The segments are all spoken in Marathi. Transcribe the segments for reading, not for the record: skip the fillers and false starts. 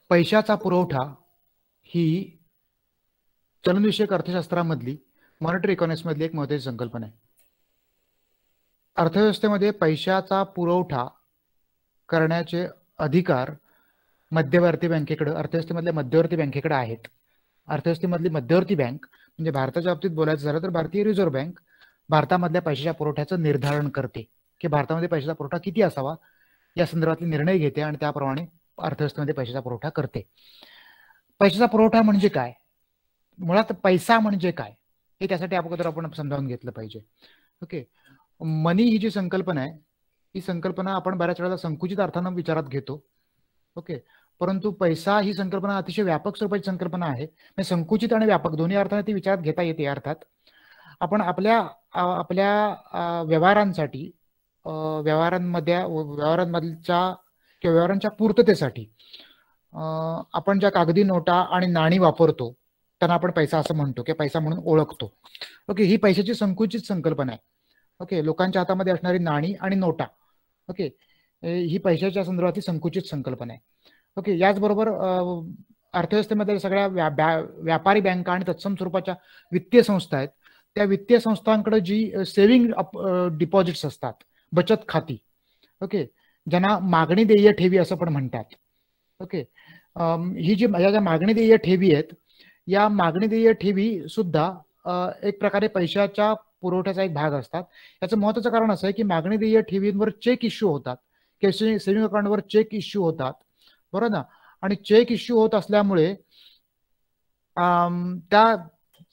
पैशाचा पुरवठा ही चलनविषयक अर्थशास्त्रामधली मॉनिटरी इकॉनॉमिक्स मधली एक महत्त्वाची संकल्पना आहे. अर्थव्यवस्थेमध्ये पैशाचा पुरवठा करण्याचे अधिकार मध्यवर्ती बँकेकडे, अर्थव्यवस्थेमधल्या मध्यवर्ती बँकेकडे आहेत. अर्थव्यवस्थेमधली मध्यवर्ती बँक म्हणजे भारताच्या बाबतीत बोलायचं झालं तर भारतीय रिझर्व्ह बँक भारतामधल्या पैशाच्या पुरवठ्याचं निर्धारण करते की भारतामध्ये पैशाचा पुरवठा किती असावा या संदर्भातले निर्णय घेते आणि त्याप्रमाणे अर्थव्यवस्थेमध्ये पैशाचा पुरवठा करते. पैशाचा पुरवठा म्हणजे काय, मुळात पैसा म्हणजे काय हे त्यासाठी अगोदर आपण समजावून घेतलं पाहिजे. ओके, मनी ही जी संकल्पना आहे ही संकल्पना आपण बऱ्याच वेळेला संकुचित अर्थानं विचारात घेतो. ओके, परंतु पैसा ही संकल्पना अतिशय व्यापक स्वरूपाची संकल्पना आहे. म्हणजे संकुचित आणि व्यापक दोन्ही अर्थाने ती विचारात घेता येते. अर्थात आपण आपल्या व्यवहारांसाठी व्यवहारांमधल्या किंवा व्यवहारांच्या पूर्ततेसाठी आपण ज्या कागदी नोटा आणि नाणी वापरतो त्यांना आपण पैसा असं म्हणतो किंवा पैसा म्हणून ओळखतो. ओके, ही पैशाची संकुचित संकल्पना आहे. ओके, लोकांच्या हातामध्ये असणारी नाणी आणि नोटा, ओके, ही पैशाच्या संदर्भातली संकुचित संकल्पना आहे. ओके, याचबरोबर अर्थव्यवस्थेमध्ये सगळ्या व्यापारी बँका आणि तत्सम स्वरूपाच्या वित्तीय संस्था आहेत. त्या वित्तीय संस्थांकडे जी सेव्हिंग डिपॉझिट्स असतात, बचत खाती, ओके, ज्यांना मागणी देय ठेवी असं पण म्हणतात. ओके, ही जी ज्या मागणी देय ठेवी आहेत या मागणी देय ठेवी सुद्धा एक प्रकारे पैशाच्या पुरवठ्याचा एक भाग असतात. याचं महत्त्वाचं कारण असं आहे की मागणी देय ठेवींवर चेक इश्यू होतात किंवा सेव्हिंग अकाउंटवर चेक इश्यू होतात, बरोबर ना. आणि चेक इश्यू होत असल्यामुळे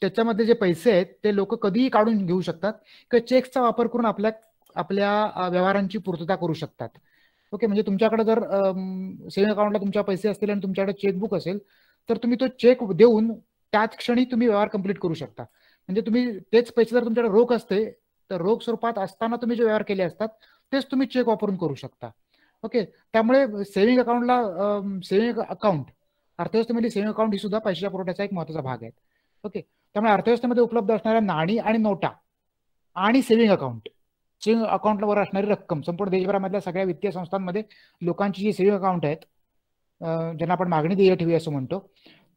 त्याच्यामध्ये जे पैसे आहेत ते लोक कधीही काढून घेऊ शकतात किंवा चेक्सचा वापर करून आपल्या व्यवहारांची पूर्तता करू शकतात. ओके, म्हणजे तुमच्याकडे जर सेव्हिंग अकाउंटला तुमच्या पैसे असतील आणि तुमच्याकडे चेकबुक असेल तर तुम्ही तो चेक देऊन त्याच क्षणी तुम्ही व्यवहार कंप्लीट करू शकता. म्हणजे तुम्ही तेच पैसे जर तुमच्याकडे रोख असते तर रोख स्वरूपात असताना तुम्ही जे व्यवहार केले असतात तेच तुम्ही चेक वापरून करू शकता. ओके, त्यामुळे सेव्हिंग अकाउंट अर्थव्यवस्थेमध्ये सेव्हिंग अकाउंट ही सुद्धा पैशाच्या पुरवठ्याचा एक महत्त्वाचा भाग आहे. ओके, त्यामुळे अर्थव्यवस्थेमध्ये उपलब्ध असणाऱ्या नाणी आणि नोटा आणि सेव्हिंग अकाउंटवर असणारी रक्कम संपूर्ण देशभरामधल्या सगळ्या वित्तीय संस्थांमध्ये लोकांची जी सेव्हिंग अकाउंट आहेत ज्यांना आपण मागणी देय ठेवी असं म्हणतो,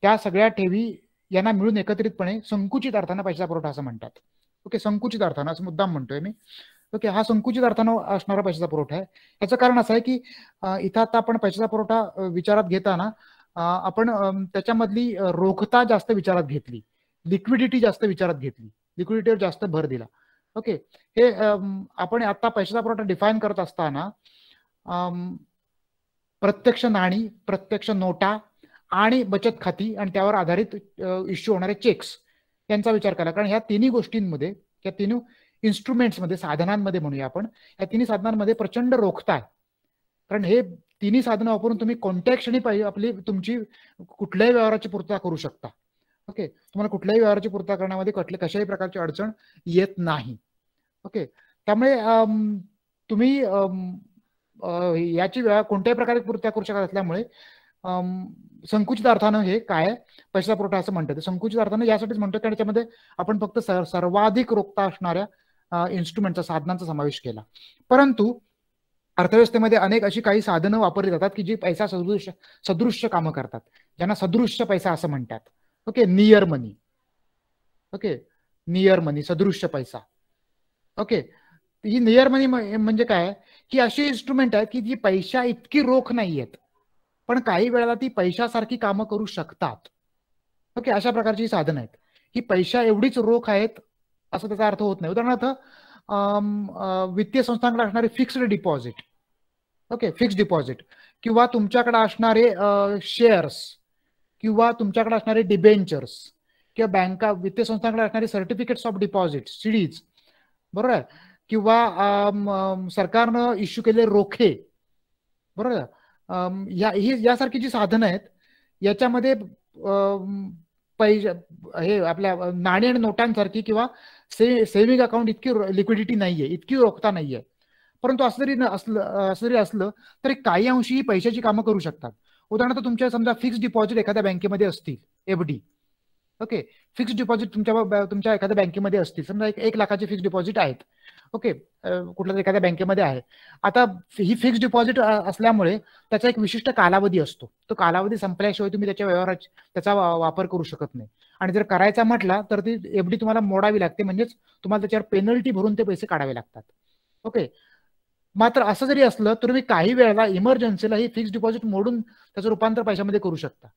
त्या सगळ्या ठेवी यांना मिळून एकत्रितपणे संकुचित अर्थानं पैशाचा पुरवठा असं म्हणतात. ओके, संकुचित अर्थानं असं मुद्दाम म्हणतोय मी. ओके, हा संकुचित अर्थानं असणारा पैशाचा पुरवठा आहे. याचं कारण असं आहे की इथं आता आपण पैशाचा पुरवठा विचारात घेताना आपण त्याच्यामधली रोखता जास्त विचारात घेतली, लिक्विडिटी जास्त विचारात घेतली, लिक्विडिटीवर जास्त भर दिला. ओके, हे आपण आता पैशाचा पुरवठा डिफाईन करत असताना प्रत्यक्ष नाणी, प्रत्यक्ष नोटा आणि बचत खाती आणि त्यावर आधारित इश्यू होणारे चेक्स यांचा विचार करा. कारण ह्या तिन्ही गोष्टींमध्ये, या तिन्ही इन्स्ट्रुमेंट्समध्ये, साधनांमध्ये म्हणूया आपण, या तिन्ही साधनांमध्ये प्रचंड रोखता आहे. कारण हे तिन्ही साधनं वापरून तुम्ही कोणत्याही क्षणी तुमची कुठल्याही व्यवहाराची पूर्तता करू शकता. ओके, तुम्हाला कुठल्याही व्यवहाराची पूर्तता करण्यामध्ये कशाही प्रकारची अडचण येत नाही. ओके, त्यामुळे तुम्ही याची कोणत्याही प्रकारे पूर्तता करू शकत असल्यामुळे संकुचित अर्थानं हे काय पैशाचा पुरवठा असं म्हणतात. संकुचित अर्थानं यासाठीच म्हणतो कारण त्याच्यामध्ये आपण फक्त सर्वाधिक रोखता असणाऱ्या इन्स्ट्रुमेंटचा, साधनांचा समावेश केला. परंतु अर्थव्यवस्थेमध्ये अनेक अशी काही साधनं वापरली जातात की जी पैसा सदृश्य कामं करतात, ज्यांना सदृश्य पैसा असं म्हणतात. ओके, नियर मनी. ओके, नियर मनी, सदृश्य पैसा. ओके, ही नियर मनी म्हणजे काय की अशी इन्स्ट्रुमेंट आहेत की जी पैशा इतकी रोख नाही आहेत पण काही वेळेला ती पैशासारखी कामं करू शकतात. ओके, अशा प्रकारची साधनं आहेत. ही पैशा एवढीच रोख आहेत असं त्याचा अर्थ होत नाही. उदाहरणार्थ वित्तीय संस्थांकडे असणारे fixed deposit, okay, fixed deposit किंवा तुमच्याकडे असणारे शेअर्स किंवा तुमच्याकडे असणारे डिबेंचर्स किंवा बँका, वित्तीय संस्थांकडे असणारे सर्टिफिकेट्स ऑफ डिपॉझिट, सीडीज, बरोबर आहे, किंवा सरकारनं इश्यू केलेले रोखे, बरोबर. यासारखी जी साधनं आहेत याच्यामध्ये हे आपल्या नाणी आणि नोटांसारखी किंवा सेव्हिंग अकाउंट इतकी लिक्विडिटी नाहीये, इतकी रोखता नाहीये. परंतु असं जरी असलं तरी काही अंशी ही पैशाची कामं करू शकतात. उदाहरणार्थ तुमच्या समजा फिक्स्ड डिपॉझिट एखाद्या बँकेमध्ये असतील, एफडी, ओके, फिक्स्ड डिपॉझिट तुमच्या एखाद्या बँकेमध्ये असतील, समजा 1 लाखाचे फिक्स्ड डिपॉझिट आहेत. ओके, कुठल्या तरी एखाद्या बँकेमध्ये आहे. आता ही फिक्स्ड डिपॉझिट असल्यामुळे त्याचा एक विशिष्ट कालावधी असतो. तो कालावधी संपल्याशिवाय तुम्ही त्याचा वापर करू शकत नाही. आणि जर करायचा म्हटला तर ती एफडी तुम्हाला मोडावी लागते, म्हणजेच तुम्हाला त्याच्यावर पेनल्टी भरून ते पैसे काढावे लागतात. ओके. मात्र असं जरी असलं तर तुम्ही काही वेळेला इमर्जन्सीला ही फिक्स्ड डिपॉझिट मोडून त्याचं रूपांतर पैशामध्ये करू शकता.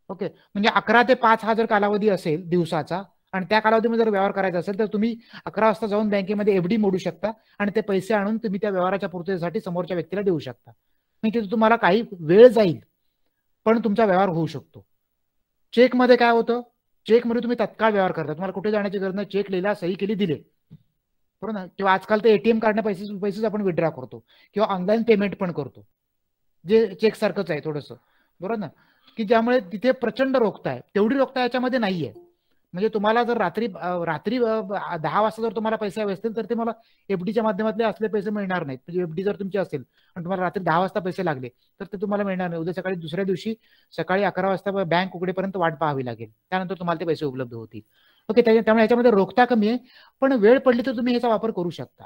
ओके. म्हणजे 11 ते 5 हा जर कालावधी असेल दिवसाचा आणि त्या कालावधीमध्ये जर व्यवहार करायचा असेल तर तुम्ही 11 वाजता जाऊन बँकेमध्ये एफडी मोडू शकता आणि ते पैसे आणून तुम्ही त्या व्यवहाराच्या पूर्ततेसाठी समोरच्या व्यक्तीला देऊ शकता. म्हणजे तुम्हाला काही वेळ जाईल पण तुमचा व्यवहार होऊ शकतो. चेकमध्ये काय होतं, चेकमध्ये तुम्ही तत्काळ व्यवहार करता, तुम्हाला कुठे जाण्याची गरज नाही, चेक लिहिला, सही केली, दिले, बरोबर ना. किंवा आजकाल तर एटीएम काढण्या पैसेच आपण विड्रॉ करतो किंवा ऑनलाईन पेमेंट पण करतो, जे चेक सारखंच आहे थोडंसं, बरोबर ना. की ज्यामुळे तिथे प्रचंड रोखता आहे, तेवढी रोखता याच्यामध्ये नाहीये. म्हणजे तुम्हाला जर रात्री 10 वाजता जर तुम्हाला पैसे हवे असतील तर ते मला एफडीच्या माध्यमातले असले पैसे मिळणार नाहीत. म्हणजे एफडी जर तुमची असेल आणि तुम्हाला रात्री 10 वाजता पैसे लागले तर ते तुम्हाला मिळणार नाही. उद्या सकाळी दुसऱ्या दिवशी सकाळी 11 वाजता बँक उघडेपर्यंत वाट पाहावी लागेल, त्यानंतर तुम्हाला ते पैसे उपलब्ध होतील. ओके. त्यामुळे याच्यामध्ये रोखता कमी आहे, पण वेळ पडली तर तुम्ही याचा वापर करू शकता.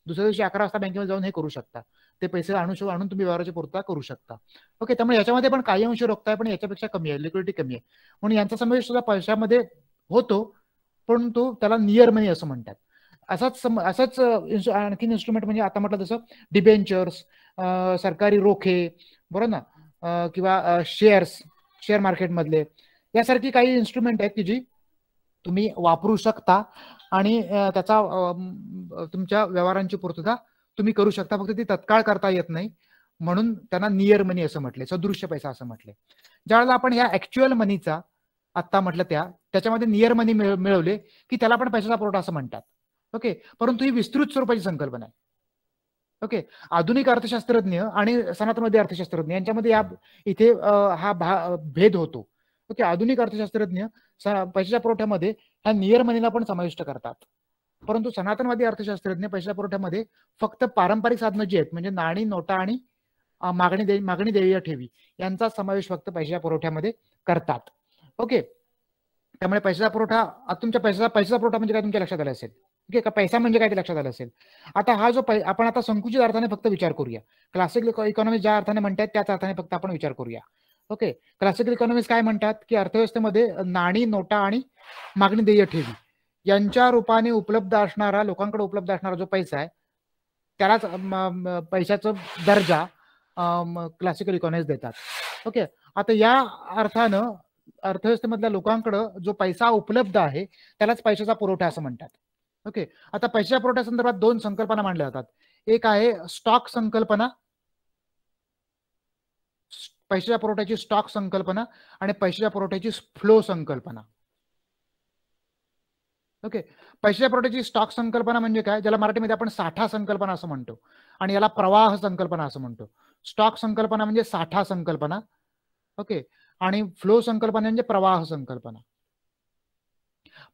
दुसऱ्या दिवशी 11 वाजता बँकेमध्ये जाऊन हे करू शकता, ते पैसे आणून तुम्ही व्यवहाराची पूर्तता करू शकता. ओके. त्यामुळे याच्यामध्ये पण काही अंश रोखता आहे, पण याच्यापेक्षा कमी आहे, लिक्विडिटी कमी आहे. म्हणून यांचा समावेश सुद्धा पैशामध्ये होतो, परंतु त्याला नियर मनी असं म्हणतात. असाच आणखीन इन्स्ट्रुमेंट म्हणजे आता म्हटलं तसं डिबेंचर्स, सरकारी रोखे, बरोबर ना, किंवा शेअर मार्केट मधले यासारखी काही इन्स्ट्रुमेंट आहेत की जी तुम्ही वापरू शकता आणि त्याचा तुमच्या व्यवहारांची पूर्तता तुम्ही करू शकता. फक्त ती तत्काळ करता येत नाही, म्हणून त्यांना नियर मनी असं म्हटले, सदृश्य पैसा असं म्हटले. ज्यावेळेला आपण या ऍक्च्युअल मनीचा आता म्हटलं त्याच्यामध्ये नियर मनी मिळवले की त्याला पण पैशाचा पुरवठा असं म्हणतात. ओके. परंतु ही विस्तृत स्वरूपाची संकल्पना आहे. ओके. आधुनिक अर्थशास्त्रज्ञ आणि सनातनवादी अर्थशास्त्रज्ञ यांच्यामध्ये इथे हा भेद होतो. ओके. आधुनिक अर्थशास्त्रज्ञ पैशाच्या पुरवठ्यामध्ये ह्या नियर मनीला पण समाविष्ट करतात, परंतु सनातनवादी अर्थशास्त्रज्ञ पैशाच्या पुरवठ्यामध्ये फक्त पारंपरिक साधनं जी आहेत म्हणजे नाणी, नोटा आणि मागणी देय ठेवी यांचा समावेश फक्त पैशाच्या पुरवठ्यामध्ये करतात. ओके. त्यामुळे पैशाचा पुरवठा, तुमच्या पैशाचा पुरवठा म्हणजे काय तुमच्या लक्षात आलं असेल. ओके. का पैसा म्हणजे काय ते लक्षात आलं असेल. आता हा जो आपण आता संकुचित अर्थाने फक्त विचार करूया. क्लासिकल इकॉनॉमिक्स ज्या अर्थाने म्हणतात त्याच अर्थाने फक्त आपण विचार करूया. ओके. क्लासिकल इकॉनॉमिक्स काय म्हणतात की अर्थव्यवस्थेमध्ये नाणी, नोटा आणि मागणी देय ठेवी यांच्या रूपाने उपलब्ध असणारा, लोकांकडे उपलब्ध असणारा जो पैसा आहे त्यालाच पैशाचा दर्जा क्लासिकल इकॉनॉमिक्स देतात. ओके. आता या अर्थानं अर्थव्यवस्थेमधल्या लोकांकडे जो पैसा उपलब्ध आहे त्यालाच पैशाचा पुरवठा असं म्हणतात. ओके. आता पैशाच्या पुरवठ्या संदर्भात दोन संकल्पना मांडल्या जातात. एक आहे स्टॉक संकल्पना, पैशाच्या पुरवठ्याची स्टॉक संकल्पना, आणि पैशाच्या पुरवठ्याची फ्लो संकल्पना. ओके. पैशाच्या पुरवठ्याची स्टॉक संकल्पना म्हणजे काय, ज्याला मराठीमध्ये आपण साठा संकल्पना असं म्हणतो आणि याला प्रवाह संकल्पना असं म्हणतो. स्टॉक संकल्पना म्हणजे साठा संकल्पना. ओके. आणि फ्लो संकल्पना म्हणजे प्रवाह संकल्पना.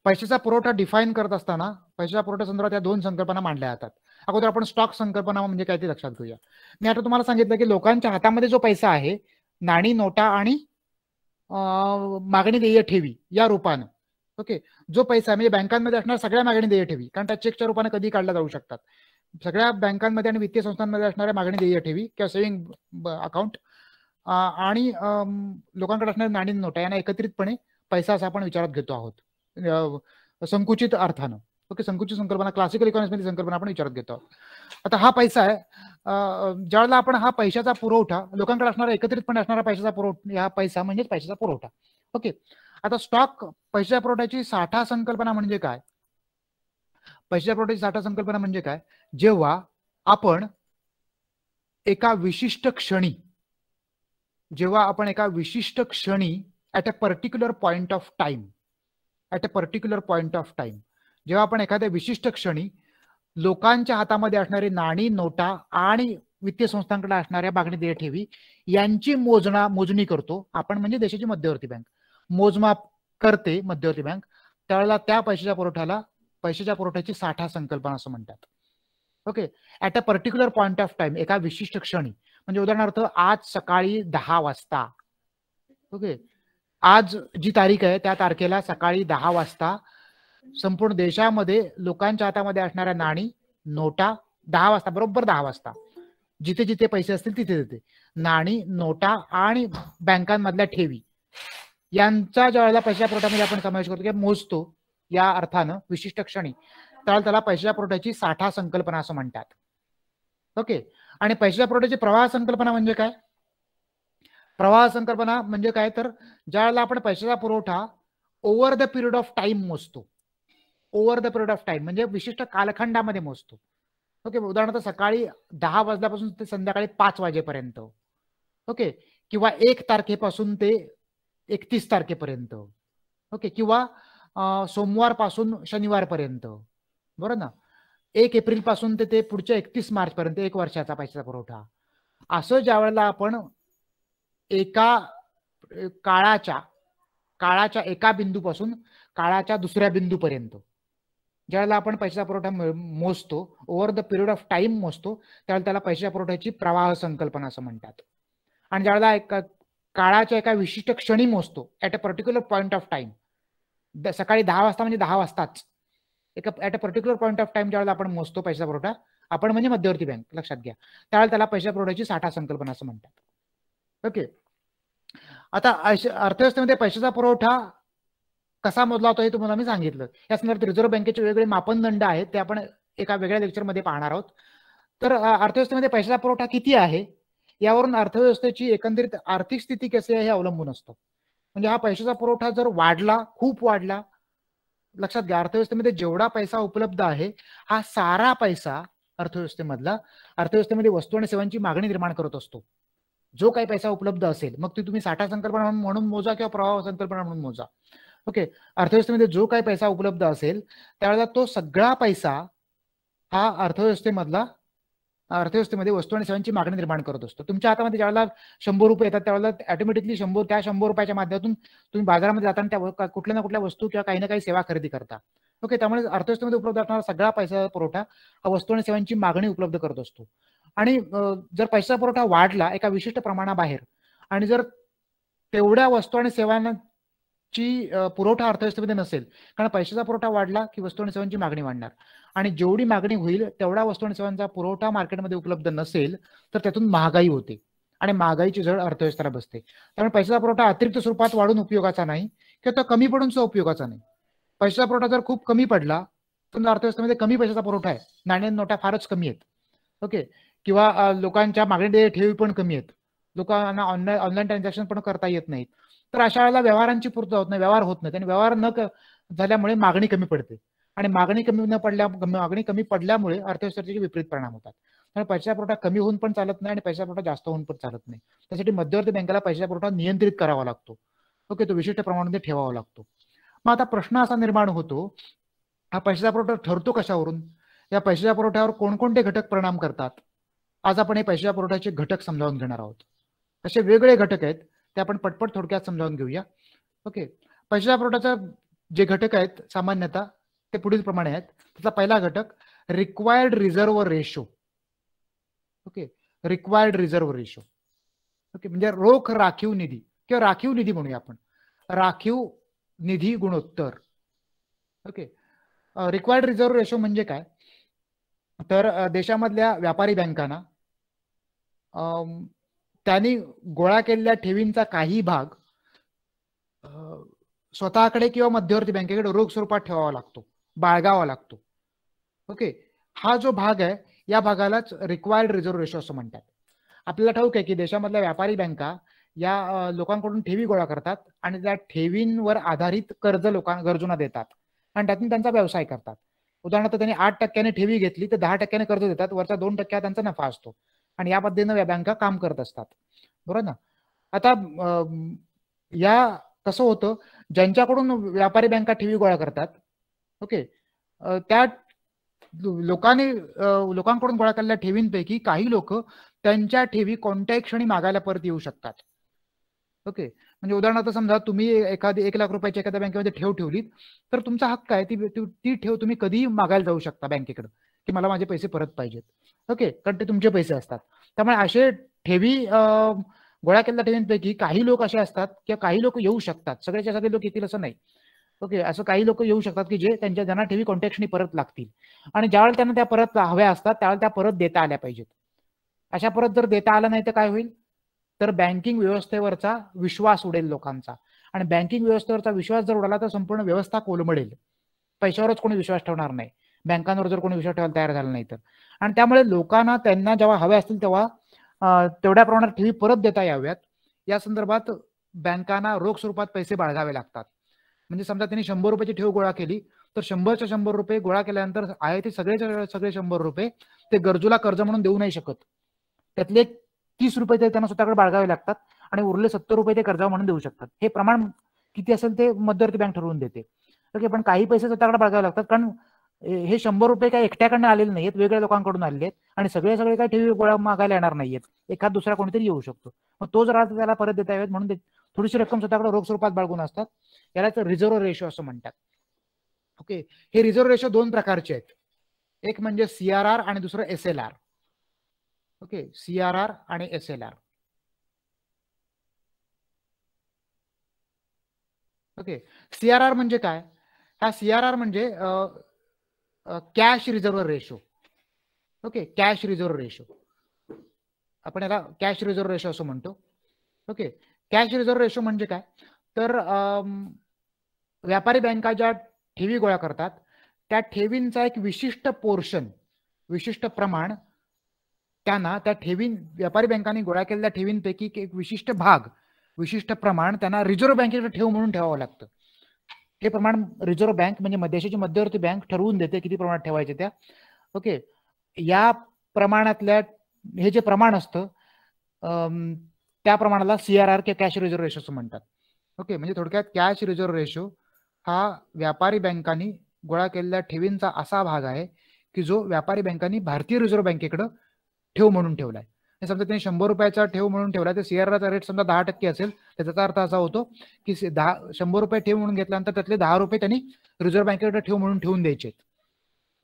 पैशाचा पुरवठा डिफाईन करत असताना पैशाच्या पुरवठ्या संदर्भात या दोन संकल्पना मांडल्या जातात. अगोदर आपण स्टॉक संकल्पना म्हणजे काय ते लक्षात घेऊया. मी आता तुम्हाला सांगितलं की लोकांच्या हातामध्ये जो पैसा आहे, नाणी, नोटा आणि मागणी देय ठेवी या रूपानं, ओके, जो पैसा म्हणजे बँकांमध्ये असणार सगळ्या मागणी देय ठेवी, कारण त्या चेकच्या रूपाने कधी काढल्या जाऊ शकतात, सगळ्या बँकांमध्ये आणि वित्तीय संस्थांमध्ये असणाऱ्या मागणी देय ठेवी किंवा सेव्हिंग अकाउंट आणि लोकांकडे असणारे नाणी, नोटा यांना एकत्रितपणे पैसा असा आपण विचारात घेतो आहोत संकुचित अर्थानं. ओके. संकुचित संकल्पना क्लासिकल इकॉनॉमिक्स मध्ये संकल्पना आपण विचारात घेतो. आता हा पैसा आहे, ज्यावेळेला आपण हा पैशाचा पुरवठा, लोकांकडे असणारा एकत्रितपणे असणारा पैशाचा पुरवठा, हा पैसा म्हणजेच पैशाचा पुरवठा. ओके. आता स्टॉक पैशाच्या पुरवठ्याची साठा संकल्पना म्हणजे काय, पैशाच्या पुरवठ्याची साठा संकल्पना म्हणजे काय, जेव्हा आपण एका विशिष्ट क्षणी at a particular point of time जेव्हा आपण एखाद्या विशिष्ट क्षणी लोकांच्या हातामध्ये असणारी नाणी, नोटा आणि वित्तीय संस्थांकडे असणाऱ्या मागणी देय ठेवी यांची मोजणी करतो आपण, म्हणजे देशाची मध्यवर्ती बँक मोजमाप करते, मध्यवर्ती बँक, त्यावेळेला त्या पैशाच्या पुरवठ्याची साठा संकल्पना असं म्हणतात. Okay. At a particular point of time, एका विशिष्ट क्षणी, म्हणजे उदाहरणार्थ आज सकाळी 10 वाजता, ओके, आज जी तारीख आहे त्या तारखेला सकाळी 10 वाजता संपूर्ण देशामध्ये लोकांच्या हातामध्ये असणाऱ्या नाणी, नोटा 10 वाजता, बरोबर 10 वाजता जिथे जिथे पैसे असतील तिथे तिथे नाणी, नोटा आणि बँकांमधल्या ठेवी यांचा ज्यावेळेला पैशाच्या पुरवठ्यामध्ये आपण समावेश करतो किंवा मोजतो या अर्थानं विशिष्ट क्षणी, त्याला पैशाच्या पुरवठ्याची साठा संकल्पना असं म्हणतात. ओके. आणि पैशाच्या पुरवठ्याची प्रवाह संकल्पना म्हणजे काय? प्रवाह संकल्पना म्हणजे काय, तर ज्यावेळेला आपण पैशाचा पुरवठा over the period of time मोजतो, over the period of time म्हणजे विशिष्ट कालखंडामध्ये मोजतो. ओके. उदाहरणार्थ सकाळी 10 वाजल्यापासून ते संध्याकाळी 5 वाजेपर्यंत. ओके. किंवा 1 तारखेपासून ते 31 तारखेपर्यंत. ओके. किंवा सोमवारपासून शनिवारपर्यंत, बरोबर ना. 1 एप्रिल पासून ते पुढच्या 31 मार्च पर्यंत 1 वर्षाचा पैशाचा पुरवठा. असं ज्या वेळेला आपण एका काळाच्या एका बिंदूपासून काळाच्या दुसऱ्या बिंदूपर्यंत ज्यावेळेला आपण पैशाचा पुरवठा मोजतो, over the period of time मोजतो, त्यावेळेला त्याला पैशाच्या पुरवठ्याची प्रवाह संकल्पना असं म्हणतात. आणि ज्यावेळेला काळाच्या एका विशिष्ट क्षणी मोजतो, at a particular point of time, सकाळी 10 वाजता म्हणजे 10 वाजताच at a particular point of time ज्यावेळेला आपण मोजतो पैशाचा पुरवठा, आपण म्हणजे मध्यवर्ती बँक, लक्षात घ्या, त्यावेळेला त्याला पैशाच्या पुरवठ्याची साठा संकल्पना असं म्हणतात. ओके. आता अर्थव्यवस्थेमध्ये पैशाचा पुरवठा कसा मोजला होता हे तुम्हाला मी सांगितलं. या संदर्भात रिझर्व्ह बँकेचे वेगवेगळे मापदंड आहेत, ते आपण एका वेगळ्या लेक्चरमध्ये पाहणार आहोत. तर अर्थव्यवस्थेमध्ये पैशाचा पुरवठा किती आहे यावरून अर्थव्यवस्थेची एकंदरीत आर्थिक स्थिती कशी आहे हे अवलंबून असतं. म्हणजे हा पैशाचा पुरवठा जर वाढला, खूप वाढला, लक्षात घ्या, अर्थव्यवस्थेमध्ये जेवढा पैसा उपलब्ध आहे हा सारा पैसा अर्थव्यवस्थेमध्ये वस्तू आणि सेवांची मागणी निर्माण करत असतो. जो काही पैसा उपलब्ध असेल, मग ती तुम्ही साठा संकल्पना म्हणून मोजा किंवा प्रवाह संकल्पना म्हणून मोजा. ओके. अर्थव्यवस्थेमध्ये जो काही पैसा उपलब्ध असेल त्यावेळेला तो सगळा पैसा हा अर्थव्यवस्थेमध्ये वस्तू आणि सेवांची मागणी निर्माण करत असतो. तुमच्या हातामध्ये ज्यावेळेला 100 रुपये येतात त्यावेळेला ऑटोमॅटिकली 100 रुपयाच्या माध्यमातून तुम्ही बाजारामध्ये जाताना त्या कुठल्या ना कुठल्या वस्तू किंवा काही ना काही सेवा खरेदी करता. ओके. त्यामुळे अर्थव्यवस्थेमध्ये उपलब्ध असणारा सगळा पैसा पुरवठा हा वस्तू आणि सेवांची मागणी उपलब्ध करत असतो. आणि जर पैसा पुरवठा वाढला एका विशिष्ट प्रमाणाबाहेर आणि जर तेवढ्या वस्तू आणि सेवांची पुरवठा अर्थव्यवस्थेमध्ये नसेल, कारण पैशाचा पुरवठा वाढला की वस्तू आणि सेवांची मागणी वाढणार, आणि जेवढी मागणी होईल तेवढा वस्तू आणि सेवांचा पुरवठा मार्केटमध्ये उपलब्ध नसेल तर त्यातून महागाई होते आणि महागाईची झळ अर्थव्यवस्थेला बसते. त्यामुळे पैशाचा पुरवठा अतिरिक्त स्वरूपात वाढून उपयोगाचा नाही किंवा तो कमी पडून सुद्धा उपयोगाचा नाही. पैशाचा पुरवठा जर खूप कमी पडला, तर अर्थव्यवस्थेमध्ये कमी पैशाचा पुरवठा आहे, नाण्या नोटा फारच कमी आहेत. ओके. किंवा लोकांच्या मागणी ठेवी पण कमी आहेत, लोकांना ऑनलाईन ट्रान्झॅक्शन पण करता येत नाहीत, तर अशा वेळेला व्यवहारांची पूर्तता होत नाही, व्यवहार होत नाही, आणि व्यवहार न झाल्यामुळे मागणी कमी पडते, आणि मागणी कमी पडल्यामुळे अर्थव्यवस्थेचे विपरीत परिणाम होतात. त्यामुळे पैशाचा पुरवठा कमी होऊन पण चालत नाही आणि पैशाचा पुरवठा जास्त होऊन पण चालत नाही. त्यासाठी मध्यवर्ती बँकेला पैशाचा पुरवठा नियंत्रित करावा लागतो. ओके. तो विशिष्ट प्रमाणामध्ये ठेवावा लागतो. मग आता प्रश्न असा निर्माण होतो, हा पैशाचा पुरवठा ठरतो कशावरून? या पैशाच्या पुरवठ्यावर कोणकोणते घटक परिणाम करतात? आज आपण हे पैशाच्या पुरवठ्याचे घटक समजावून घेणार आहोत. असे वेगवेगळे घटक आहेत, ते आपण पटपट थोडक्यात समजावून घेऊया. ओके. पैशाच्या पुरवठ्याचे जे घटक आहेत सामान्यतः ते पुढील प्रमाणे आहेत. त्याचा पहिला घटक required reserve ratio. Okay. Required reserve ratio. Okay. म्हणजे रोख राखीव निधी किंवा राखीव निधी म्हणूया आपण, राखीव निधी गुणोत्तर. ओके. रिक्वायर्ड रिझर्व्ह रेशो म्हणजे काय, तर देशामधल्या व्यापारी बँकांना त्यांनी गोळा केलेल्या ठेवींचा काही भाग स्वतःकडे किंवा मध्यवर्ती बँकेकडे रोख स्वरूपात ठेवावा लागतो, बाळगावा लागतो. ओके. हा जो भाग आहे या भागालाच रिक्वायर्ड रिझर्व्ह रेशो असं म्हणतात. आपल्याला ठाऊक आहे की देशामधल्या व्यापारी बँका या लोकांकडून ठेवी गोळा करतात आणि त्या ठेवींवर आधारित कर्ज गरजूंना देतात आणि त्यातून त्यांचा व्यवसाय करतात. उदाहरणार्थ त्यांनी 8% ठेवी घेतली तर 10% कर्ज देतात, वरचा 2% त्यांचा नफा असतो, आणि या पद्धतीने बँका काम करत असतात. बरोबर ना. आता या कसं होतं, ज्यांच्याकडून व्यापारी बँका ठेवी गोळा करतात, ओके, त्या लोकांकडून गोळा केलेल्या ठेवींपैकी काही लोक त्यांच्या ठेवी कोणत्याही क्षणी मागायला परत येऊ शकतात. ओके. म्हणजे उदाहरणार्थ समजा तुम्ही एखादी 1 लाख रुपयाची एखाद्या बँकेमध्ये ठेव ठेवली तर तुमचा हक्क आहे, ती ठेव तुम्ही कधीही मागायला जाऊ शकता बँकेकडे की मला माझे पैसे परत पाहिजेत. ओके. कारण ते तुमचे पैसे असतात. त्यामुळे असे ठेवी गोळा केलेल्या ठेवींपैकी काही लोक असे असतात किंवा काही लोक येऊ शकतात, सगळे लोक येतील असं नाही. ओके, असं काही लोक येऊ शकतात की जे ज्यांना ठेवी कॉन्ट्रॅक्शनी परत लागतील आणि ज्यावेळेला त्यांना त्या परत हव्या असतात त्यावेळेला त्या परत देता आल्या पाहिजेत. अशा परत जर देता आलं नाही तर काय होईल, तर बँकिंग व्यवस्थेवरचा विश्वास उडेल लोकांचा, आणि बँकिंग व्यवस्थेवरचा विश्वास जर उडाला तर संपूर्ण व्यवस्था कोलमडेल. पैशावरच कोणी विश्वास ठेवणार नाही, बँकांवर जर कोणी विश्वास ठेवायला तयार झाला नाही तर. आणि त्यामुळे लोकांना त्यांना जेव्हा हवे असतील तेव्हा तेवढ्या प्रमाणात ठेवी परत देता याव्यात या संदर्भात बँकांना रोख स्वरूपात पैसे बाळगावे लागतात. म्हणजे समजा त्यांनी 100 रुपयाची ठेव गोळा केली तर 100च्या 100 रुपये गोळा केल्यानंतर आहे ते सगळे 100 रुपये ते गरजूला कर्ज म्हणून देऊ नाही शकत. त्यातले 30 रुपये ते त्यांना स्वतःकडे बाळगावे लागतात आणि उरले 70 रुपये ते कर्जा म्हणून देऊ शकतात. हे प्रमाण किती असेल ते मध्यवर्ती बँक ठरवून देते. ओके, पण काही पैसे स्वतःकडे बाळगावे लागतात, कारण हे 100 रुपये काही एकट्याकडनं आलेले नाहीत, वेगळ्या लोकांकडून आलेले आहेत आणि सगळे काही ठेवी गोळा मागायला येणार नाहीयेत. एखाद दुसरा कोणीतरी येऊ शकतो, मग तो जर त्याला परत देता यावेत म्हणून थोडीशी रक्कम स्वतःकडे रोख स्वरूपात बाळगून असतात. यालाच रिझर्व्ह रेशो असं म्हणतात. ओके, हे रिझर्व्ह रेशो दोन प्रकारचे आहेत, एक म्हणजे CRR आणि दुसरं SLR. ओके, CRR आणि SLR. ओके, CRR म्हणजे काय? हा CRR म्हणजे cash reserve ratio. Okay, cash reserve ratio, आपण याला कॅश रिझर्व्ह रेशो असं म्हणतो. ओके, कॅश रिझर्व्ह रेशो म्हणजे काय, तर व्यापारी बँका ज्या ठेवी गोळा करतात त्या ठेवींचा एक विशिष्ट पोर्शन, विशिष्ट प्रमाण त्यांना त्या ठेवी, व्यापारी बँकांनी गोळा केलेल्या ठेवींपैकी एक विशिष्ट भाग, विशिष्ट प्रमाण त्यांना रिझर्व्ह बँकेकडे ठेव म्हणून ठेवावं लागतं. हे प्रमाण रिझर्व्ह बँक म्हणजे देशाची मध्यवर्ती बँक ठरवून देते किती प्रमाणात ठेवायचे त्या. ओके, या प्रमाणातल्या हे जे प्रमाण असतं त्या प्रमाणाला CRR किंवा कॅश रिझर्व्ह रेशो असं म्हणतात. ओके, म्हणजे थोडक्यात कॅश रिझर्व्ह रेशो हा व्यापारी बँकांनी गोळा केलेल्या ठेवींचा असा भाग आहे की जो व्यापारी बँकांनी भारतीय रिझर्व्ह बँकेकडे ठेव म्हणून ठेवलाय. समजा त्यांनी 100 रुपयाचा ठेव म्हणून ठेवला तर CRRचा रेट समजा 10% असेल, त्याचा अर्थ असा होतो की 100 रुपये ठेव म्हणून घेतल्यानंतर त्यातले 10 रुपये त्यांनी रिझर्व्ह बँकेकडे ठेव म्हणून ठेवून द्यायचे.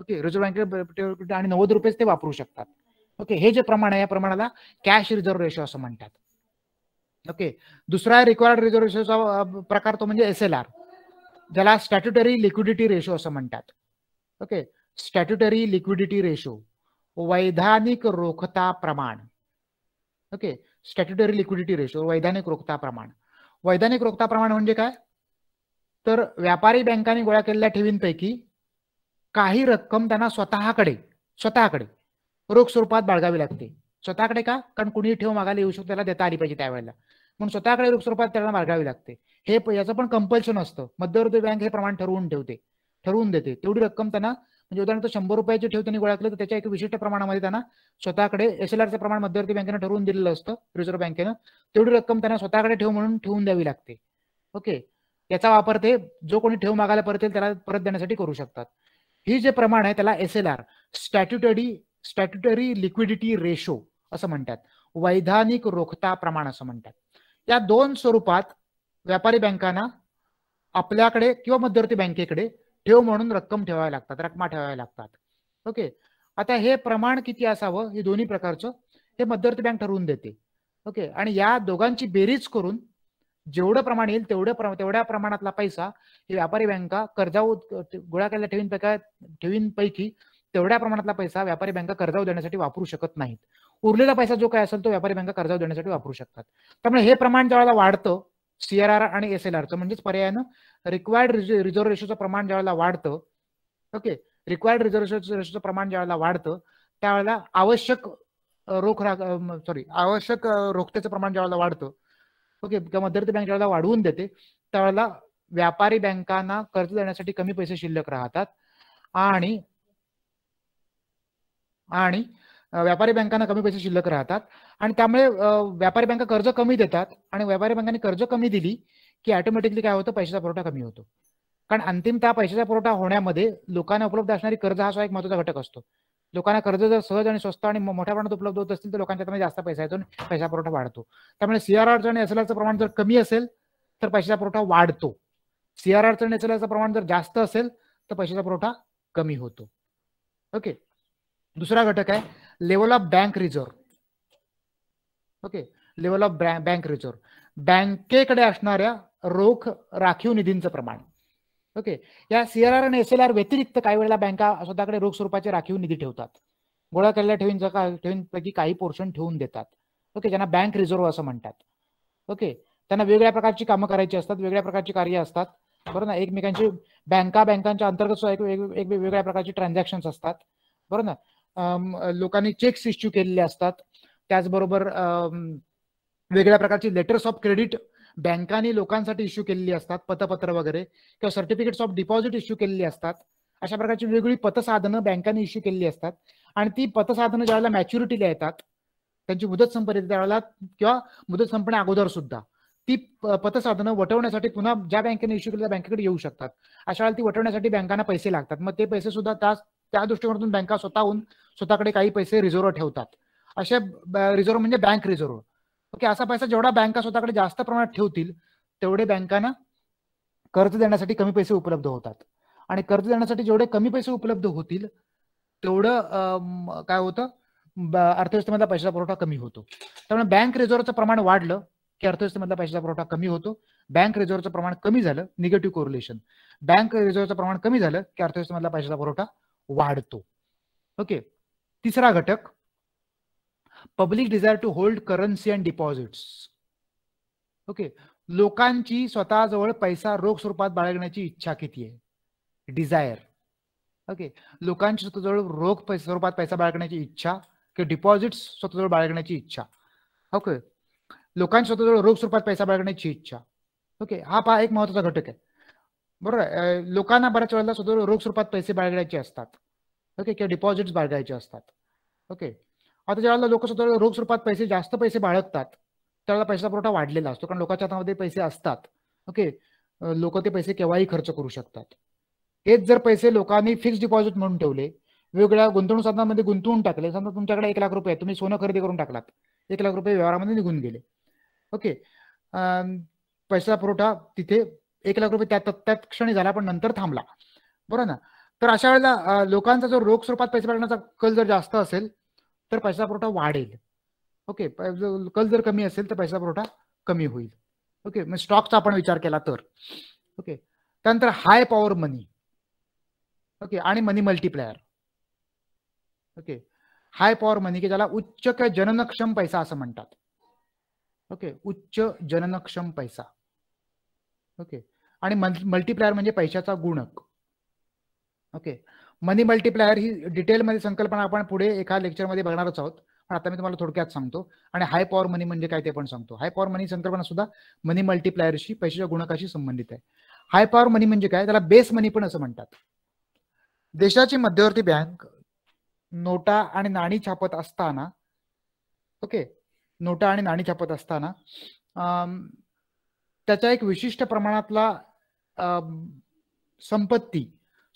ओके, रिझर्व्ह बँकेकडे आणि 90 रुपये ते वापरू शकतात. ओके, हे जे प्रमाण आहे या प्रमाणाला कॅश रिझर्व्ह रेशो असं म्हणतात. ओके, दुसरा रिक्वायर्ड रिझर्व्ह रेशोचा प्रकार तो म्हणजे SLR, ज्याला स्टॅट्युटरी लिक्विडिटी रेशो असं म्हणतात. ओके, स्टॅट्युटरी लिक्विडिटी रेशो, वैधानिक रोखता प्रमाण. ओके, स्टॅट्युटरी लिक्विडिटी रेशो, वैधानिक रोखता प्रमाण. वैधानिक रोखता प्रमाण म्हणजे काय, तर व्यापारी बँकांनी गोळा केलेल्या ठेवींपैकी काही रक्कम त्यांना स्वतःकडे रोख स्वरूपात बाळगावी लागते. स्वतःकडे का, कारण कुणी ठेव मागायला येऊ शकतो, त्याला देता आली पाहिजे त्यावेळेला, म्हणून स्वतःकडे रोख स्वरूपात त्याला बाळगावी लागते. हे याचं पण कंपल्शन असतं, मध्यवर्ती बँक हे प्रमाण ठरवून देते. तेवढी रक्कम त्यांना, म्हणजे उदाहरणार्थ 100 रुपयाची ठेव त्यांनी गोळा केली तर त्याच्या एक विशिष्ट प्रमाणामध्ये त्यांना स्वतःकडे, SLRचं प्रमाण मध्यवर्ती बँकेनं ठरवून दिलेलं असतं, रिझर्व्ह बँकेनं, तेवढी रक्कम त्यांना स्वतःकडे ठेव म्हणून ठेवून द्यावी लागते. ओके, याचा वापर ते जो कोणी ठेव मागायला परत येईल त्याला परत देण्यासाठी करू शकतात. ही जे प्रमाण आहे त्याला SLR, स्टॅट्युटरी लिक्विडिटी रेशो असं म्हणतात, वैधानिक रोखता प्रमाण असं म्हणतात. या दोन स्वरूपात व्यापारी बँकांना आपल्याकडे किंवा मध्यवर्ती बँकेकडे ठेव म्हणून रक्कम ठेवाव्या लागतात, रक्कमा ठेवाव्या लागतात. ओके, आता हे प्रमाण किती असावं हे दोन्ही प्रकारचं हे मध्यवर्ती बँक ठरवून देते. ओके, आणि या दोघांची बेरीज करून जेवढं प्रमाण येईल तेवढ्या प्रमाणातला पैसा हे व्यापारी बँका कर्जाऊ गोळा केलेल्या ठेवींपैकी तेवढ्या प्रमाणातला पैसा व्यापारी बँका कर्जाऊ देण्यासाठी वापरू शकत नाहीत. उरलेला पैसा जो काय असेल तो व्यापारी बँका कर्जाऊ देण्यासाठी वापरू शकतात. त्यामुळे हे प्रमाण ज्यावेळेला वाढतं CRR आणि SLRचं, म्हणजेच पर्यायानं रिक्वायर्ड रिझर्व्ह रेशोचं प्रमाण ज्यावेळेला वाढतं, ओके, रिक्वायर्ड रिझर्व्ह रेशोचं प्रमाण ज्यावेळेला वाढतं त्यावेळेला आवश्यक रोखतेचं प्रमाण ज्यावेळेला वाढतं, ओके, किंवा मध्यवर्ती बँक ज्यावेळेला वाढवून देते त्यावेळेला व्यापारी बँकांना कर्ज देण्यासाठी कमी पैसे शिल्लक राहतात आणि व्यापारी बँकांना कमी पैसे शिल्लक राहतात आणि त्यामुळे व्यापारी बँका कर्ज कमी देतात आणि व्यापारी बँकांनी कर्ज कमी दिली की ऑटोमॅटिकली काय होतं, पैशाचा पुरवठा कमी होतो. कारण अंतिमतः पैशाचा पुरवठा होण्यामध्ये लोकांना उपलब्ध असणारी कर्ज हा एक महत्त्वाचा घटक असतो. लोकांना कर्ज जर सहज आणि स्वस्त आणि मोठ्या प्रमाणात उपलब्ध होत असतील तर लोकांच्या हातामध्ये जास्त पैसा येतो आणि पैसा पुरवठा वाढतो. त्यामुळे CRRचं आणि SLRचं प्रमाण जर कमी असेल तर पैशाचा पुरवठा वाढतो, CRRचं आणि SLRचं प्रमाण जर जास्त असेल तर पैशाचा पुरवठा कमी होतो. ओके, दुसरा घटक आहे level of bank reserve. Okay, level of bank reserve, बँकेकडे असणाऱ्या रोख राखीव निधींचं प्रमाण. ओके, या CRR आणि SLR व्यतिरिक्त काही वेळेला बँका स्वतःकडे रोख स्वरूपाचे राखीव निधी ठेवतात. गोळा केलेल्या ठेवींपैकी काही पोर्शन ठेवून देतात. ओके, ज्यांना बँक रिझर्व्ह असं म्हणतात. ओके, त्यांना वेगवेगळ्या प्रकारची कामं करायची असतात, वेगवेगळ्या प्रकारची कार्य असतात, बरोबर ना. एकमेकांची बँकांच्या अंतर्गत वेगवेगळ्या प्रकारची ट्रान्झॅक्शन असतात, बरोबर ना. लोकांनी चेक्स इश्यू केलेले असतात. त्याचबरोबर वेगवेगळ्या प्रकारची लेटर्स ऑफ क्रेडिट बँकांनी लोकांसाठी इश्यू केलेली असतात, पतपत्र वगैरे, किंवा सर्टिफिकेट्स ऑफ डिपॉझिट इश्यू केलेली असतात. अशा प्रकारची वेगवेगळी पतसाधनं बँकांनी इश्यू केलेली असतात. आणि ती पतसाधनं ज्यावेळेला मॅच्युरिटीला येतात, त्यांची मुदत संपते त्यावेळेला किंवा मुदत संपण्या अगोदर सुद्धा ती पतसाधनं वटवण्यासाठी पुन्हा ज्या बँकेने इश्यू केली त्या बँकेकडे येऊ शकतात. अशा वेळेला ती वटवण्यासाठी बँकांना पैसे लागतात. मग ते पैसे सुद्धा त्या दृष्टिकोनातून बँका स्वतःकडे काही पैसे रिझर्व्ह ठेवतात. असे रिझर्व्ह म्हणजे बँक रिझर्व्ह. ओके, असा पैसा जेवढा बँका स्वतःकडे जास्त प्रमाणात ठेवतील तेवढे बँकांना कर्ज देण्यासाठी कमी पैसे उपलब्ध होतात. आणि कर्ज देण्यासाठी जेवढे कमी पैसे उपलब्ध होतील तेवढं काय होतं, अर्थव्यवस्थेमधला पैशाचा पुरवठा कमी होतो. त्यामुळे बँक रिझर्व्हचं प्रमाण वाढलं की अर्थव्यवस्थेमधला पैशाचा पुरवठा कमी होतो. बँक रिझर्व्हचं प्रमाण कमी झालं, निगेटिव्ह कोरिलेशन. बँक रिझर्व्हचं प्रमाण कमी झालं की अर्थव्यवस्थेमधला पैशाचा पुरवठा वाढतो. ओके, तिसरा घटक, public desire to hold currency and deposits. Okay, लोकांची स्वतःजवळ पैसा रोख स्वरूपात बाळगण्याची इच्छा किती आहे, डिझायर. ओके, लोकांची स्वतःजवळ रोख स्वरूपात पैसा बाळगण्याची इच्छा किंवा डिपॉझिट्स स्वतःजवळ बाळगण्याची इच्छा. ओके, लोकांची स्वतःजवळ रोख स्वरूपात पैसा बाळगण्याची इच्छा. ओके, हा एक महत्वाचा घटक आहे, बरोबर आहे. लोकांना बऱ्याच वेळेला स्वतःजवळ रोख स्वरूपात पैसे बाळगायचे असतात. ओके, किंवा डिपॉझिट्स बाळगायचे असतात. ओके, आता ज्यावेळेला लोक स्वतःजवळ रोख स्वरूपात जास्त पैसे बाळगतात त्यावेळेला पैशाचा पुरवठा वाढलेला असतो, कारण लोकांच्या हातामध्ये पैसे असतात. ओके, लोक ते पैसे केव्हाही खर्च करू शकतात. हेच जर पैसे लोकांनी फिक्स डिपॉझिट म्हणून ठेवले, वेगवेगळ्या गुंतवणूक साधनांमध्ये गुंतवून टाकले, समजा तुमच्याकडे 1 लाख रुपये, तुम्ही सोनं खरेदी करून टाकलात, 1 लाख रुपये व्यवहारामध्ये निघून गेले. ओके, पैसा पुरवठा तिथे 1 लाख रुपये त्याच क्षणी झाला, पण नंतर थांबला, बरोबर ना. तर अशा वेळेला लोकांचा जो रोख स्वरूपात पैसे बाळगण्याचा कल जर जास्त असेल तर पैसा पुरवठा वाढेल. ओके, कल जर कमी असेल तर पैसा पुरवठा कमी होईल. ओके, मग स्टॉकचा आपण विचार केला तर. ओके, त्यानंतर हाय पॉवर मनी. ओके, आणि मनी मल्टीप्लायर. ओके, हाय पॉवर मनी की ज्याला उच्च किंवा जननक्षम पैसा असं म्हणतात. ओके, उच्च जननक्षम पैसा. ओके, आणि मल्टीप्लायर म्हणजे पैशाचा गुणक. ओके, मनी मल्टीप्लायर ही डिटेलमध्ये संकल्पना आपण पुढे एका लेक्चरमध्ये बघणारच आहोत, पण आता मी तुम्हाला थोडक्यात सांगतो. आणि हाय पॉवर मनी म्हणजे काय ते पण सांगतो. हाय पॉवर मनी संकल्पना सुद्धा मनी मल्टीप्लायरशी, पैशाच्या गुणकाशी संबंधित आहे. हाय पॉवर मनी म्हणजे काय, त्याला बेस मनी पण असं म्हणतात. देशाची मध्यवर्ती बँक नोटा आणि नाणी छापत असताना, ओके, नोटा आणि नाणी छापत असताना त्याच्या एक विशिष्ट प्रमाणातला संपत्ती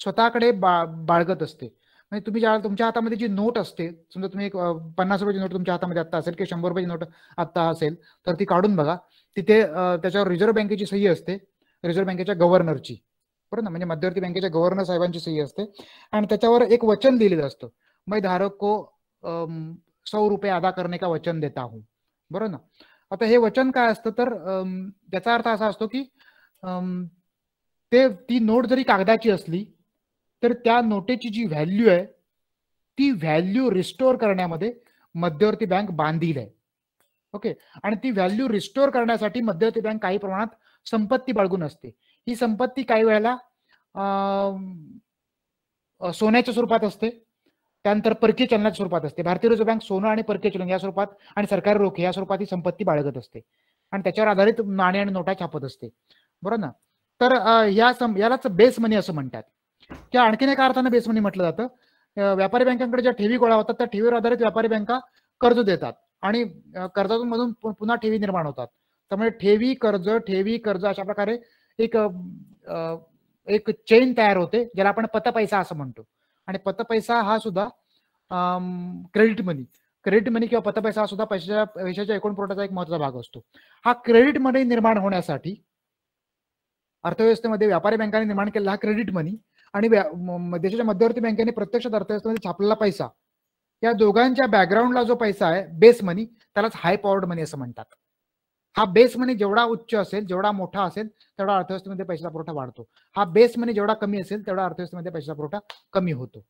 स्वतःकडे बाळगत असते. म्हणजे तुम्ही ज्या तुमच्या हातामध्ये जी नोट असते, समजा तुम्ही एक 50 रुपयाची नोट तुमच्या हातामध्ये आता असेल किंवा 100 रुपयाची नोट आता असेल, तर ती काढून बघा. तिथे त्याच्यावर रिझर्व्ह बँकेची सही असते, रिझर्व्ह बँकेच्या गव्हर्नरची, बरोबर ना, म्हणजे मध्यवर्ती बँकेच्या गव्हर्नर साहेबांची सही असते. आणि त्याच्यावर एक वचन दिलेलं असतं, मैं धारक को 100 रुपये अदा करने का वचन देता हूं, बरोबर ना. आता हे वचन काय असतं, तर त्याचा अर्थ असा असतो की ती नोट जरी कागदाची असली तर त्या नोटेची जी व्हॅल्यू आहे ती व्हॅल्यू रिस्टोर करण्यामध्ये मध्यवर्ती बँक बांधील आहे. ओके, आणि ती व्हॅल्यू रिस्टोर करण्यासाठी मध्यवर्ती बँक काही प्रमाणात संपत्ती बाळगून असते. ही संपत्ती काही वेळेला सोन्याच्या स्वरूपात असते, त्यानंतर परकीय चलनाच्या स्वरूपात असते. भारतीय रिझर्व्ह बँक सोनं आणि परकीय चलन या स्वरूपात आणि सरकारी रोखे या स्वरूपात ही संपत्ती बाळगत असते आणि त्याच्यावर आधारित नाणी आणि नोटा छापत असते, बरोबर ना. तर यालाच बेस मनी असं म्हणतात. किंवा आणखीन एका अर्थाने बेस मनी म्हटलं जातं. व्यापारी बँकांकडे ज्या ठेवी गोळा होतात त्या ठेवीवर आधारित व्यापारी बँका कर्ज देतात आणि कर्जातून मधून पुन्हा ठेवी निर्माण होतात. त्यामुळे ठेवी कर्ज अशा प्रकारे एक चेन तयार होते, ज्याला आपण पतपैसा असं म्हणतो. आणि पतपैसा हा सुद्धा क्रेडिट मनी किंवा पतपैसा हा सुद्धा पैशाच्या एकूण पुरवठ्याचा एक महत्त्वाचा भाग असतो. हा क्रेडिट मनी निर्माण होण्यासाठी अर्थव्यवस्थेमध्ये व्यापारी बँकांनी निर्माण केलेला हा क्रेडिट मनी आणि देशाच्या मध्यवर्ती बँकेने प्रत्यक्षात अर्थव्यवस्थेमध्ये छापलेला पैसा, या दोघांच्या बॅकग्राऊंडला जो पैसा आहे बेस मनी, त्यालाच हाय पॉवर्ड मनी असं म्हणतात. हा बेस मनी जेवढा उच्च असेल, जेवढा मोठा असेल, तेवढा अर्थव्यवस्थेमध्ये पैशाचा पुरवठा वाढतो. हा बेस मनी जेवढा कमी असेल, तेवढा अर्थव्यवस्थेमध्ये पैशाचा पुरवठा कमी होतो.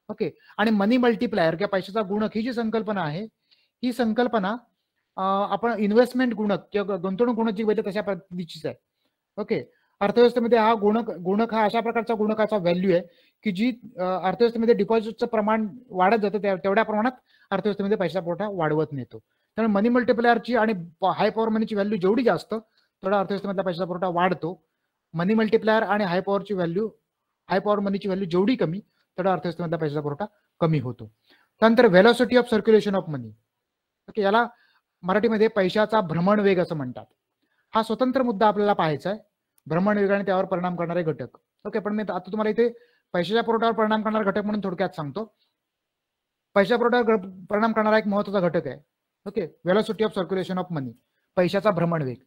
ओके. आणि मनी मल्टिप्लायर किंवा पैशाचा गुणक ही जी संकल्पना आहे, ही संकल्पना आपण इन्व्हेस्टमेंट गुणक किंवा गुंतवणूक गुणक जी वेळी तशा पद्धतीचीच आहे. ओके. अर्थव्यवस्थेमध्ये हा गुणक हा अशा प्रकारचा गुणकाचा व्हॅल्यू आहे की जी अर्थव्यवस्थेमध्ये डिपॉझिटचं प्रमाण वाढत जातं, तेवढ्या प्रमाणात अर्थव्यवस्थेमध्ये पैसा पुरवठा वाढवत नेतो. त्यामुळे मनी मल्टिप्लायरची आणि हाय पॉवर मनीची व्हॅल्यू जेवढी जास्त, तेवढा अर्थव्यवस्थेमधला पैशाचा पुरवठा वाढतो. मनी मल्टिप्लायर आणि हाय पॉवरची व्हॅल्यू, हाय पॉवर मनीची व्हॅल्यू जेवढी कमी, तेवढा अर्थव्यवस्थेमधला पैशाचा पुरवठा कमी होतो. त्यानंतर velocity of circulation of money. Okay. याला मराठीमध्ये पैशाचा भ्रमणवेग असं म्हणतात. हा स्वतंत्र मुद्दा आपल्याला पाहायचा आहे, भ्रमणवेग आणि त्यावर परिणाम करणारे घटक. ओके. पण मी आता तुम्हाला इथे पैशाच्या पुरवठ्यावर परिणाम करणारा घटक म्हणून थोडक्यात सांगतो. पैशाच्या पुरवठ्यावर परिणाम करणारा एक महत्त्वाचा घटक आहे. Okay. Velocity of circulation of money, पैशाचा भ्रमणवेग.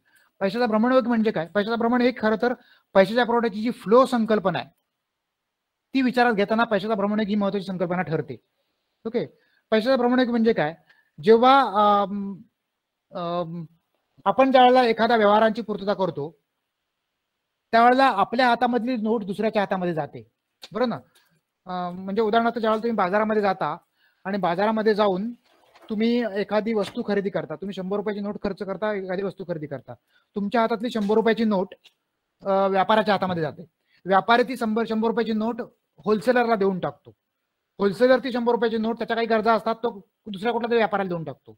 पैशाचा भ्रमणवेग म्हणजे काय? पैशाचा भ्रमणवेग खरं तर पैशाच्या पुरवठ्याची जी फ्लो संकल्पना आहे ती विचारात घेताना पैशाचा भ्रमणवेग ही महत्त्वाची संकल्पना ठरते. ओके. पैशाचा भ्रमणवेग म्हणजे काय? जेव्हा आपण ज्यावेळेला एखाद्या व्यवहारांची पूर्तता करतो, त्यावेळेला आपल्या हातामधली नोट दुसऱ्याच्या हातामध्ये जाते, बरोबर ना? म्हणजे उदाहरणार्थ ज्यावेळेला तुम्ही बाजारामध्ये जाता आणि बाजारामध्ये जाऊन तुम्ही एखादी वस्तू खरेदी करता, तुम्ही 100 रुपयाची नोट खर्च करता, एखादी वस्तू खरेदी करता, तुमच्या हातातली 100 रुपयाची नोट व्यापाऱ्याच्या हातामध्ये जाते. व्यापारी ती 100 रुपयाची नोट होलसेलरला देऊन टाकतो. होलसेलर ती 100 रुपयाची नोट, त्याच्या काही गरजा असतात, तो दुसऱ्या कुठल्या तरी व्यापाऱ्याला देऊन टाकतो.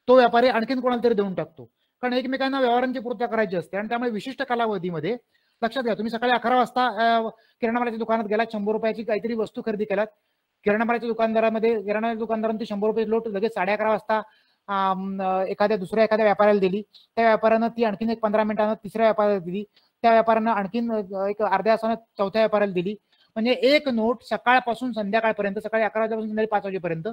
तो व्यापारी आणखीन कोणाला तरी देऊन टाकतो, कारण एकमेकांना व्यवहारांची पूर्तता करायची असते. आणि त्यामुळे विशिष्ट कालावधीमध्ये, लक्षात घ्या, तुम्ही सकाळी 11 वाजता किराणा मालाच्या दुकानात गेलात, 100 रुपयाची काहीतरी वस्तू खरेदी केलात, किराणा मालाच्या दुकानदारामध्ये किराणा दुकानदारांनी 100 रुपयाची नोट लगेच 11:30 वाजता दुसऱ्या एखाद्या व्यापाऱ्याला दिली. त्या व्यापाऱ्यानं ती आणखीन एक 15 मिनिटांना तिसऱ्या व्यापाऱ्याला दिली, त्या व्यापाऱ्यानं आणखीन एक अर्ध्या तासानं चौथ्या व्यापाऱ्याला दिली. म्हणजे एक नोट सकाळपासून संध्याकाळपर्यंत, सकाळी 11 वाजल्यापासून संध्याकाळी 5 वाजेपर्यंत,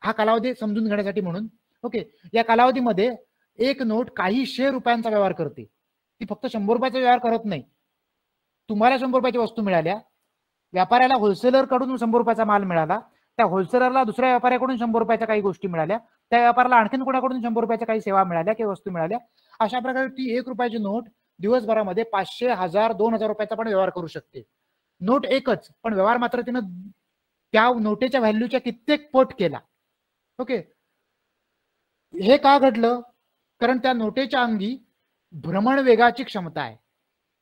हा कालावधी समजून घेण्यासाठी म्हणून. ओके. या कालावधीमध्ये एक नोट काही 100 रुपयांचा व्यवहार करते. ती फक्त 100 रुपयाचा व्यवहार करत नाही. तुम्हाला 100 रुपयाची वस्तू मिळाल्या, व्यापाऱ्याला होलसेलर कडून 100 रुपयाचा माल मिळाला, त्या होलसेलरला दुसऱ्या व्यापाऱ्याकडून 100 रुपयाच्या काही गोष्टी मिळाल्या, त्या व्यापाऱ्याला आणखीन कोणाकडून 100 रुपयाच्या काही सेवा मिळाल्या किंवा वस्तू मिळाल्या. अशा प्रकारे ती 1 रुपयाची नोट दिवसभरामध्ये 500, 1000, 2000 रुपयाचा पण व्यवहार करू शकते. नोट एकच, पण व्यवहार मात्र तिनं त्या नोटेच्या व्हॅल्यूच्या कित्येक पट केला. ओके. हे का घडलं? कारण त्या नोटेच्या अंगी भ्रमणवेगाची क्षमता आहे.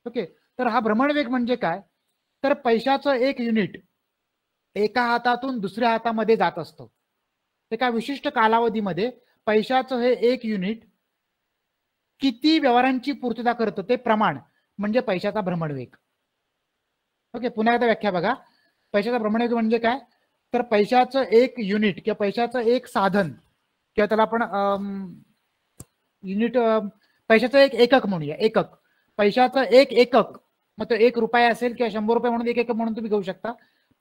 ओके. तर हा भ्रमणवेग म्हणजे काय? तर पैशाचं एक युनिट एका हातातून दुसऱ्या हातामध्ये जात असतं. एका विशिष्ट कालावधीमध्ये पैशाचं हे एक युनिट किती व्यवहारांची पूर्तता करतं ते प्रमाण म्हणजे पैशाचा भ्रमणवेग. ओके. पुन्हा एकदा व्याख्या बघा. पैशाचा भ्रमणवेग म्हणजे काय? तर पैशाचं एक युनिट किंवा पैशाचं एक साधन किंवा त्याला आपण युनिट, पैशाचं एक एकक म्हणूया. एकक, पैशाचं एक एकक, मग तो 1 रुपया असेल किंवा 100 रुपये म्हणून एक एकक म्हणून तुम्ही घेऊ शकता.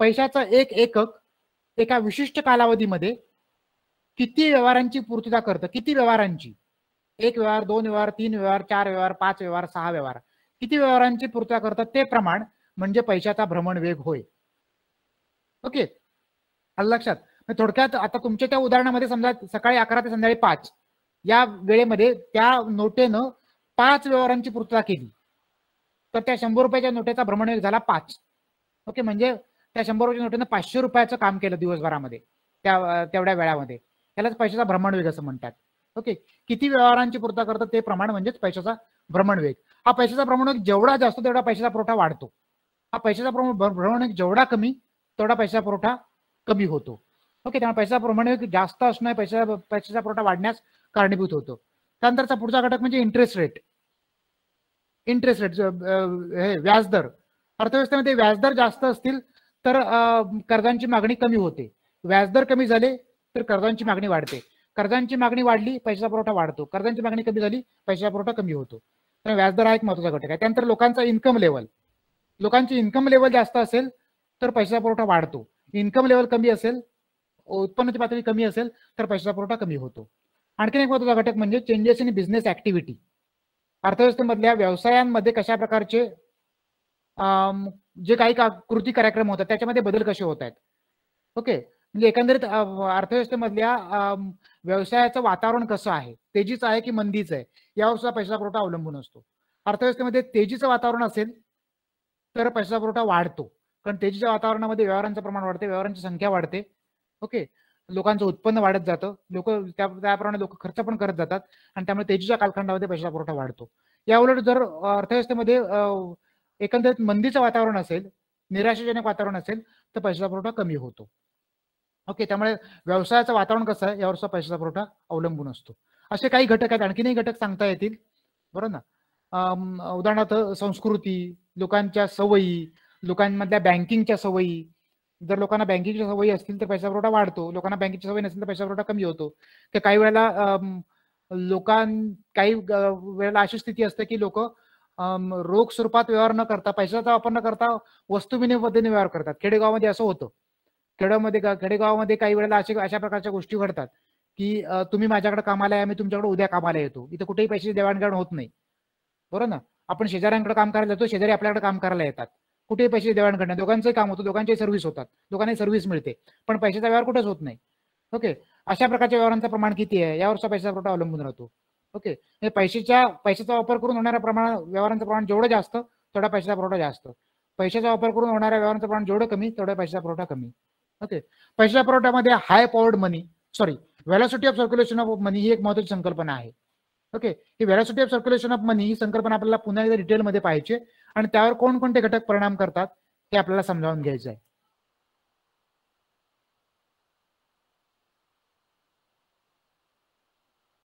पैशाचं एक एकक एका विशिष्ट कालावधीमध्ये किती व्यवहारांची पूर्तता करतं, किती व्यवहारांची, 1 व्यवहार, 2 व्यवहार, 3 व्यवहार, 4 व्यवहार, 5 व्यवहार, 6 व्यवहार, किती व्यवहारांची पूर्तता करतात ते प्रमाण म्हणजे पैशाचा भ्रमणवेग होय. ओके. लक्षात. थोडक्यात आता तुमच्या त्या उदाहरणामध्ये समजा सकाळी 11 ते संध्याकाळी 5 या वेळेमध्ये त्या नोटेनं 5 व्यवहारांची पूर्तता केली, तर त्या 100 रुपयाच्या नोटेचा भ्रमणवेग झाला 5. ओके. म्हणजे त्या 100 रुपयाच्या नोटेनं 500 रुपयाचं काम केलं दिवसभरामध्ये, तेवढ्या वेळामध्ये. त्यालाच पैशाचा भ्रमणवेग असं म्हणतात. ओके. किती व्यवहारांची पूर्तता करतं ते प्रमाण म्हणजेच पैशाचा भ्रमणवेग. हा पैशाचा भ्रमणवेग जेवढा जास्त तेवढा पैशाचा पुरवठा वाढतो. हा पैशाचा भ्रमणवेग जेवढा कमी तेवढा पैशाचा पुरवठा कमी होतो. ओके. त्यामुळे पैशाचा भ्रमणवेग जास्त असणं पैशाचा पुरवठा वाढण्यास कारणीभूत होतो. त्यानंतरचा पुढचा घटक म्हणजे इंटरेस्ट रेट. इंटरेस्ट रेट हे व्याजदर. अर्थव्यवस्थेमध्ये व्याजदर जास्त असतील तर कर्जांची मागणी कमी होते. व्याजदर कमी झाले तर कर्जांची मागणी वाढते. कर्जांची मागणी वाढली पैशाचा पुरवठा वाढतो. कर्जांची मागणी कमी झाली पैशाचा पुरवठा कमी होतो. तर व्याजदर हा एक महत्त्वाचा घटक आहे. त्यानंतर लोकांचा इन्कम लेवल. लोकांची इन्कम लेवल जास्त असेल तर पैशाचा पुरवठा वाढतो. इन्कम लेवल कमी असेल, उत्पन्नाची पातळी कमी असेल तर पैशाचा पुरवठा कमी होतो. आणखीन एक महत्त्वाचा घटक म्हणजे चेंजेस इन बिझनेस ऍक्टिव्हिटी. अर्थव्यवस्थेमधल्या व्यवसायांमध्ये कशा प्रकारचे जे काही कृती कार्यक्रम होतात त्याच्यामध्ये बदल कसे होत आहेत. ओके. म्हणजे एकंदरीत अर्थव्यवस्थेमधल्या व्यवसायाचं वातावरण कसं आहे, तेजीचं आहे की मंदीचं आहे, यावर सुद्धा पैसा पुरवठा अवलंबून असतो. अर्थव्यवस्थेमध्ये तेजीचं वातावरण असेल तर पैसा पुरवठा वाढतो, कारण तेजीच्या वातावरणामध्ये व्यवहारांचं प्रमाण वाढते, व्यवहारांची संख्या वाढते. ओके, लोकांचं उत्पन्न वाढत जातं, लोक त्याप्रमाणे लोक खर्च पण करत जातात आणि त्यामुळे तेजीच्या कालखंडामध्ये पैसा पुरवठा वाढतो. या उलट जर अर्थव्यवस्थेमध्ये एकंदरीत मंदीचं वातावरण असेल, निराशाजनक वातावरण असेल, तर पैसा पुरवठा कमी होतो. ओके, त्यामुळे व्यवसायाचं वातावरण कसं आहे यावर सुद्धा पैशाचा पुरवठा अवलंबून असतो. असे काही घटक आहेत, आणखीनही घटक सांगता येतील, बरोबर ना. उदाहरणार्थ संस्कृती, लोकांच्या सवयी, लोकांमधल्या बँकिंगच्या सवयी. जर लोकांना बँकिंगच्या सवयी असतील तर पैसा पुरवठा वाढतो, लोकांना बँकिंगची सवय नसेल तर पैसा पुरवठा कमी होतो. तर काही वेळेला काही वेळेला अशी स्थिती असते की लोक रोख स्वरूपात व्यवहार न करता, पैशाचा वापर न करता वस्तू विनिमय व्यवहार करतात. खेडेगावामध्ये असं होतं. खेडेगावामध्ये काही वेळेला अशा प्रकारच्या गोष्टी घडतात की तुम्ही माझ्याकडे कामाला आहे, मी तुमच्याकडे उद्या कामाला येतो. इथं कुठेही पैशाची देवाणघेवाण होत नाही, बरोबर ना. आपण शेजाऱ्यांकडे काम करायला जातो, शेजारी आपल्याकडे काम करायला येतात, कुठेही पैसे देवाणघेवाण, दोघांचंही काम होतं, दोघांची सर्व्हिस होतात, दोघांनाही सर्व्हिस मिळते, पण पैशाचा व्यवहार कुठेच होत नाही. ओके, अशा प्रकारच्या व्यवहारांचं प्रमाण किती आहे यावर पैसा पुरवठा अवलंबून राहतो. ओके, पैशाचा वापर करून होणाऱ्या व्यवहारांचं प्रमाण जेवढं जास्त तेवढा पैशाचा पुरवठा जास्त, पैशाचा वापर करून होणाऱ्या व्यवहारांचं प्रमाण जेवढं कमी तेवढा पैशाचा पुरवठा कमी. ओके, पैशाच्या पुरवठ्यामध्ये high powered money, velocity of circulation of money ही एक महत्वाची संकल्पना आहे. ओके, ही velocity of circulation of money ही संकल्पना आपल्याला पुन्हा एकदा डिटेलमध्ये पाहायची आणि त्यावर कोणकोणते घटक परिणाम करतात हे आपल्याला समजावून घ्यायचं आहे.